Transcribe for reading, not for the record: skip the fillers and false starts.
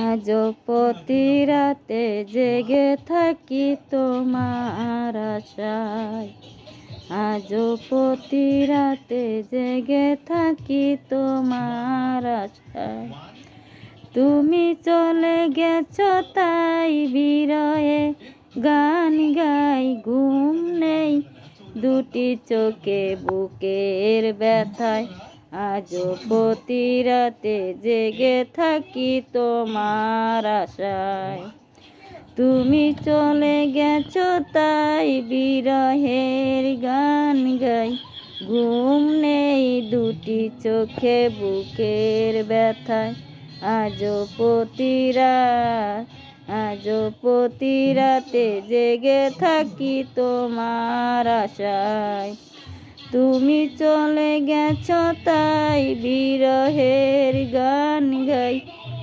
আজও প্রতি রাতে জেগে থাকি তোমার আশায়, আজও প্রতি রাতে জেগে থাকি তোমার আশায়। তুমি চলে গেছো তাই বিরহে গান গাই, ঘুম নেই দুটি চোখে বুকের ব্যথায়, আজও প্রতি রাতে জেগে থাকি তোমার আশায়। তুমি চলে গেছো তাই বিরহের গান গাই, ঘুম নেই দুটি চোখে বুকের ব্যথায়, আজও প্রতি রাতে জেগে থাকি তোমার আশায়। তুমি চলে গেছো তাই বিরহের গান গাই,